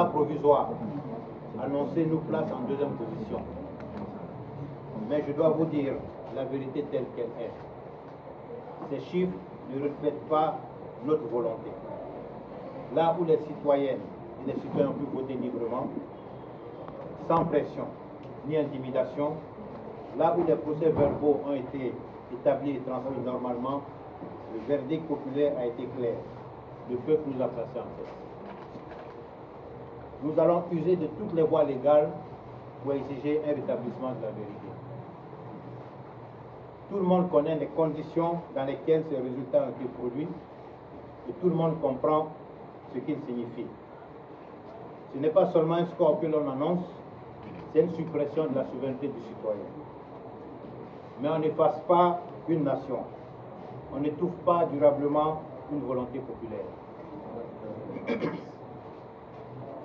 Provisoire annoncé nous place en deuxième position. Mais je dois vous dire la vérité telle qu'elle est. Ces chiffres ne reflètent pas notre volonté. Là où les citoyennes et les citoyens ont pu voter librement, sans pression ni intimidation, là où les procès verbaux ont été établis et transmis normalement, le verdict populaire a été clair. Le peuple nous a placés en tête. Nous allons user de toutes les voies légales pour exiger un rétablissement de la vérité. Tout le monde connaît les conditions dans lesquelles ces résultats ont été produits et tout le monde comprend ce qu'ils signifient. Ce n'est pas seulement un score que l'on annonce, c'est une suppression de la souveraineté du citoyen. Mais on n'efface pas une nation, on n'étouffe pas durablement une volonté populaire.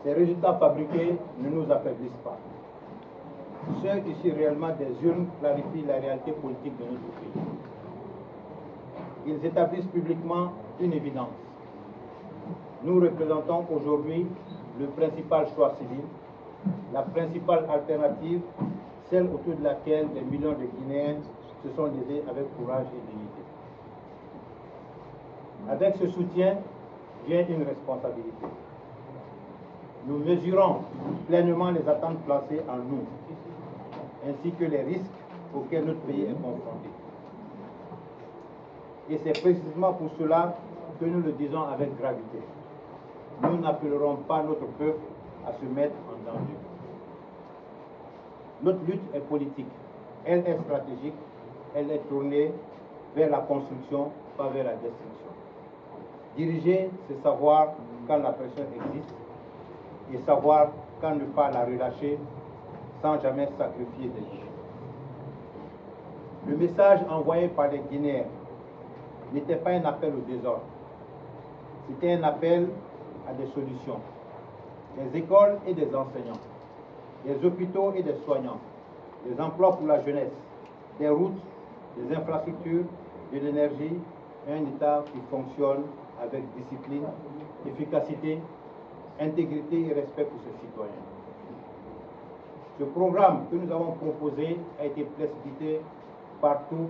Ces résultats fabriqués ne nous affaiblissent pas. Ceux ici réellement des urnes clarifient la réalité politique de notre pays. Ils établissent publiquement une évidence. Nous représentons aujourd'hui le principal choix civil, la principale alternative, celle autour de laquelle des millions de Guinéens se sont levés avec courage et dignité. Avec ce soutien vient une responsabilité. Nous mesurons pleinement les attentes placées en nous, ainsi que les risques auxquels notre pays est confronté. Et c'est précisément pour cela que nous le disons avec gravité. Nous n'appellerons pas notre peuple à se mettre en danger. Notre lutte est politique, elle est stratégique, elle est tournée vers la construction, pas vers la destruction. Diriger, c'est savoir quand la pression existe, et savoir quand ne pas la relâcher sans jamais sacrifier des vies. Le message envoyé par les Guinéens n'était pas un appel au désordre, c'était un appel à des solutions. Des écoles et des enseignants, des hôpitaux et des soignants, des emplois pour la jeunesse, des routes, des infrastructures, de l'énergie et un État qui fonctionne avec discipline, efficacité, intégrité et respect pour ses citoyens. Ce programme que nous avons proposé a été plébiscité partout,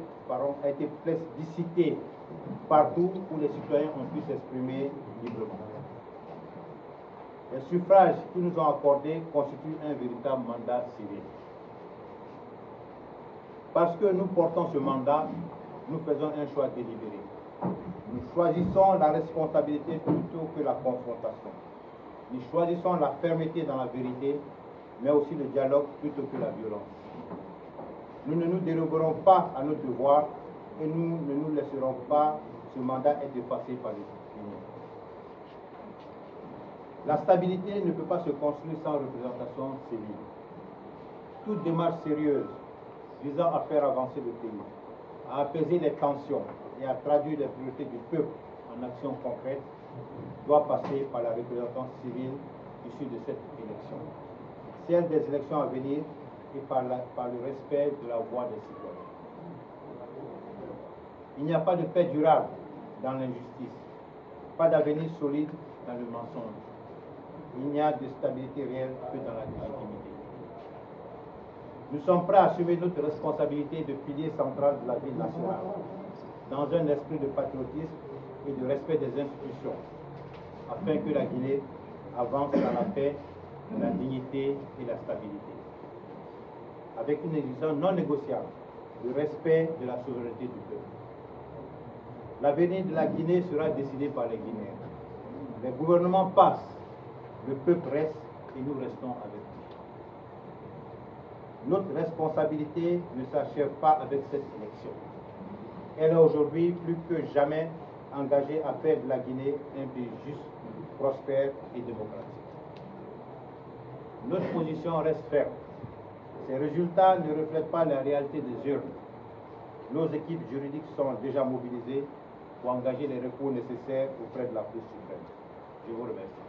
où les citoyens ont pu s'exprimer librement. Les suffrages qui nous ont accordés constituent un véritable mandat civil. Parce que nous portons ce mandat, nous faisons un choix délibéré. Nous choisissons la responsabilité plutôt que la confrontation. Nous choisissons la fermeté dans la vérité, mais aussi le dialogue plutôt que la violence. Nous ne nous dérogerons pas à nos devoirs et nous ne nous laisserons pas ce mandat être effacé par les Guinéens. La stabilité ne peut pas se construire sans représentation civile. Toute démarche sérieuse visant à faire avancer le pays, à apaiser les tensions et à traduire les priorités du peuple en actions concrètes doit passer par la représentance civile issue de cette élection, celle des élections à venir et par le respect de la voix des citoyens. Il n'y a pas de paix durable dans l'injustice, pas d'avenir solide dans le mensonge. Il n'y a de stabilité réelle que dans la légitimité. Nous sommes prêts à assumer notre responsabilité de pilier central de la vie nationale, dans un esprit de patriotisme et de respect des institutions, afin que la Guinée avance dans la paix, la dignité et la stabilité. Avec une exigence non négociable, le respect de la souveraineté du peuple. L'avenir de la Guinée sera décidé par les Guinéens. Les gouvernements passent, le peuple reste et nous restons avec lui. Notre responsabilité ne s'achève pas avec cette élection. Elle est aujourd'hui plus que jamais engagée à faire de la Guinée un pays juste, prospère et démocratique. Notre position reste ferme. Ces résultats ne reflètent pas la réalité des urnes. Nos équipes juridiques sont déjà mobilisées pour engager les recours nécessaires auprès de la Cour suprême. Je vous remercie.